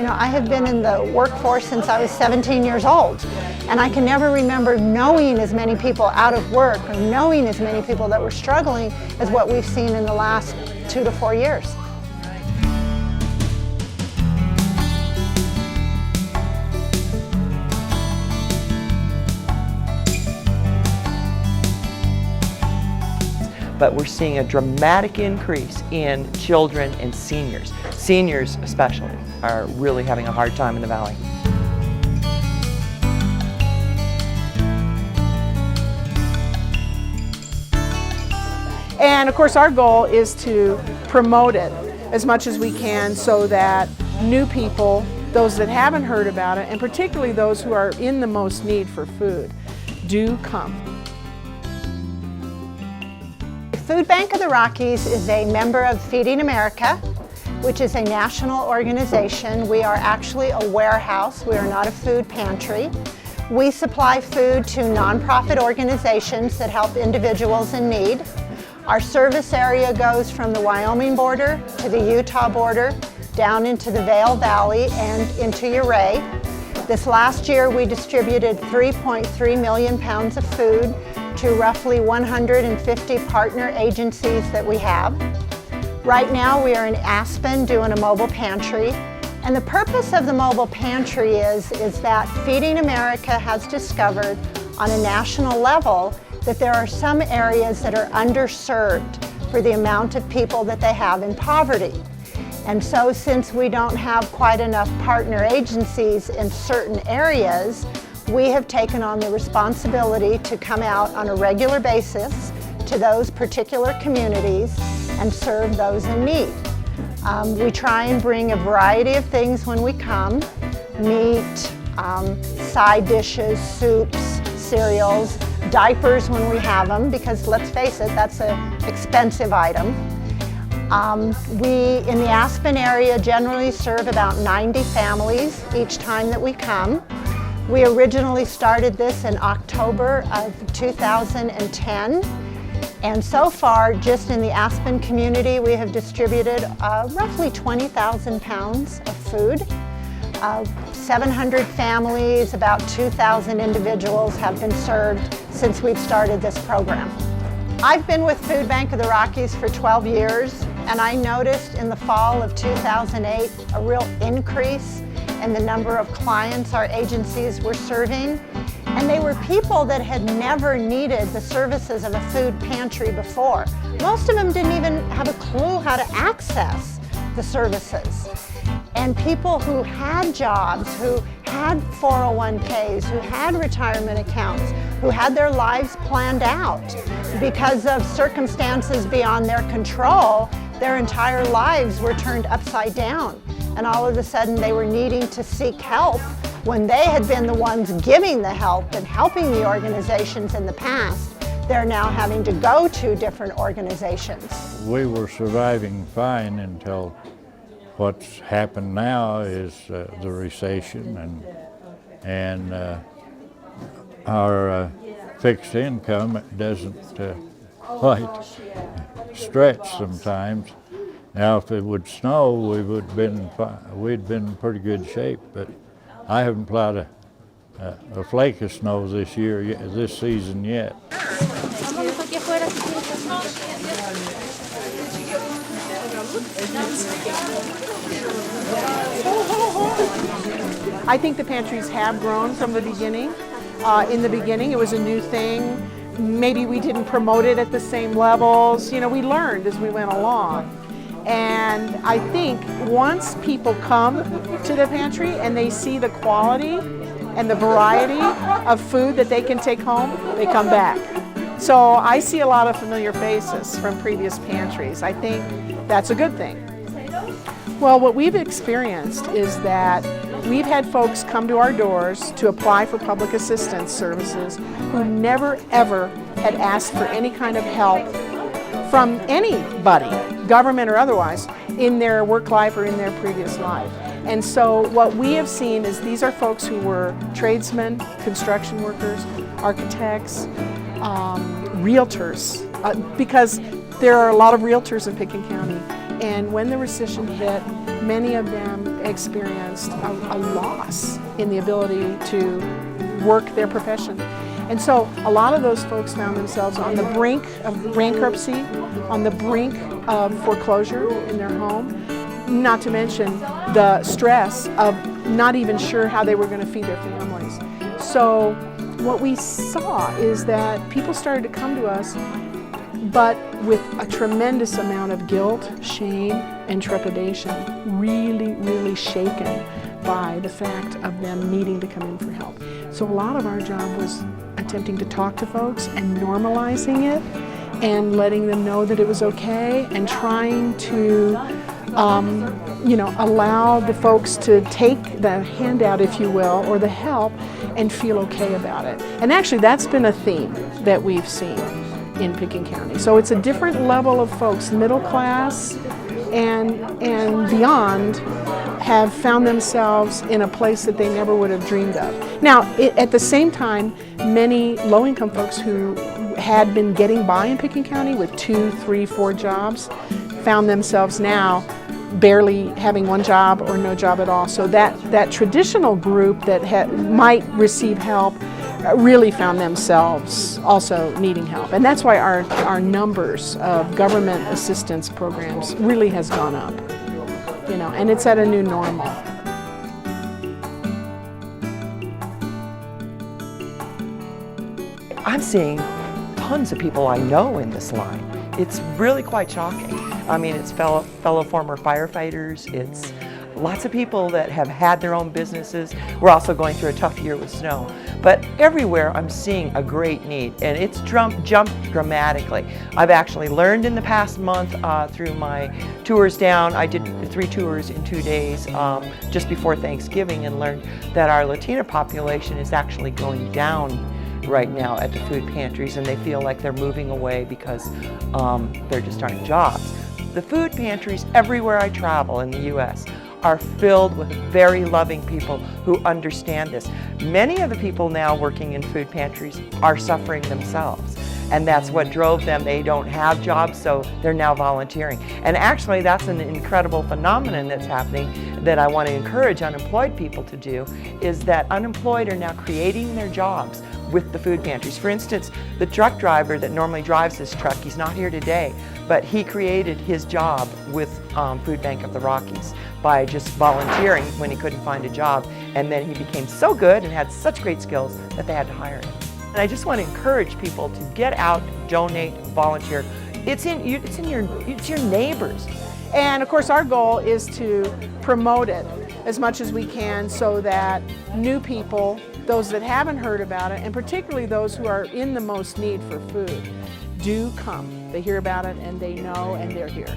know, I have been in the workforce since I was 17 years old, and I can never remember knowing as many people out of work or knowing as many people that were struggling as what we've seen in the last 2 to 4 years. But we're seeing a dramatic increase in children and seniors. Seniors especially are really having a hard time in the Valley. And of course our goal is to promote it as much as we can so that new people, those that haven't heard about it, and particularly those who are in the most need for food, do come. Food Bank of the Rockies is a member of Feeding America, which is a national organization. We are actually a warehouse. We are not a food pantry. We supply food to nonprofit organizations that help individuals in need. Our service area goes from the Wyoming border to the Utah border, down into the Vail Valley and into Ouray. This last year we distributed 3.3 million pounds of food to roughly 150 partner agencies that we have. Right now we are in Aspen doing a mobile pantry, and the purpose of the mobile pantry is that Feeding America has discovered on a national level that there are some areas that are underserved for the amount of people that they have in poverty. And so since we don't have quite enough partner agencies in certain areas, we have taken on the responsibility to come out on a regular basis to those particular communities and serve those in need. We try and bring a variety of things when we come: meat, side dishes, soups, cereals, diapers when we have them, because let's face it, that's an expensive item. We, in the Aspen area, generally serve about 90 families each time that we come. We originally started this in October of 2010, and so far, just in the Aspen community, we have distributed roughly 20,000 pounds of food. 700 families, about 2,000 individuals have been served since we've started this program. I've been with Food Bank of the Rockies for 12 years, and I noticed in the fall of 2008 a real increase in the number of clients our agencies were serving. And they were people that had never needed the services of a food pantry before. Most of them didn't even have a clue how to access the services. And people who had jobs, who had 401ks, who had retirement accounts, who had their lives planned out because of circumstances beyond their control, their entire lives were turned upside down. And all of a sudden they were needing to seek help when they had been the ones giving the help and helping the organizations in the past. They're now having to go to different organizations. We were surviving fine until what's happened now is the recession, and our fixed income doesn't quite stretch sometimes. Now, if it would snow, we'd been in pretty good shape, but I haven't plowed a flake of snow this season yet. I think the pantries have grown from the beginning. In the beginning, it was a new thing. Maybe we didn't promote it at the same levels. You know, we learned as we went along. And I think once people come to the pantry and they see the quality and the variety of food that they can take home, they come back. So I see a lot of familiar faces from previous pantries. I think that's a good thing. Well, what we've experienced is that we've had folks come to our doors to apply for public assistance services who never ever had asked for any kind of help from anybody, government or otherwise, in their work life or in their previous life. And so what we have seen is these are folks who were tradesmen, construction workers, architects, realtors, because there are a lot of realtors in Pitkin County. And when the recession hit, many of them experienced a loss in the ability to work their profession. And so a lot of those folks found themselves on the brink of bankruptcy, on the brink of foreclosure in their home, not to mention the stress of not even sure how they were going to feed their families. So what we saw is that people started to come to us, but with a tremendous amount of guilt, shame, and trepidation, really, really shaken by the fact of them needing to come in for help. So a lot of our job was attempting to talk to folks and normalizing it and letting them know that it was okay, and trying to allow the folks to take the handout, if you will, or the help, and feel okay about it. And actually that's been a theme that we've seen in Pitkin County. So it's a different level of folks, middle class and beyond, have found themselves in a place that they never would have dreamed of. Now, at the same time, many low-income folks who had been getting by in Pitkin County with 2, 3, 4 jobs found themselves now barely having one job or no job at all. So that traditional group that might receive help really found themselves also needing help. And that's why our numbers of government assistance programs really has gone up, and it's at a new normal. I'm seeing tons of people I know in this line. It's really quite shocking. I mean, it's fellow former firefighters, it's lots of people that have had their own businesses. We're also going through a tough year with snow. But everywhere I'm seeing a great need, and it's jumped dramatically. I've actually learned in the past month through my tours down. I did 3 tours in 2 days just before Thanksgiving, and learned that our Latina population is actually going down right now at the food pantries, and they feel like they're moving away because there just aren't jobs. The food pantries everywhere I travel in the U.S. are filled with very loving people who understand this. Many of the people now working in food pantries are suffering themselves, and that's what drove them. They don't have jobs, so they're now volunteering. And actually, that's an incredible phenomenon that's happening that I want to encourage unemployed people to do, is that unemployed are now creating their jobs with the food pantries. For instance, the truck driver that normally drives this truck, he's not here today, but he created his job with Food Bank of the Rockies by just volunteering when he couldn't find a job. And then he became so good and had such great skills that they had to hire him. And I just want to encourage people to get out, donate, volunteer. It's your neighbors. And of course our goal is to promote it as much as we can, so that new people, those that haven't heard about it, and particularly those who are in the most need for food, do come. They hear about it and they know, and they're here.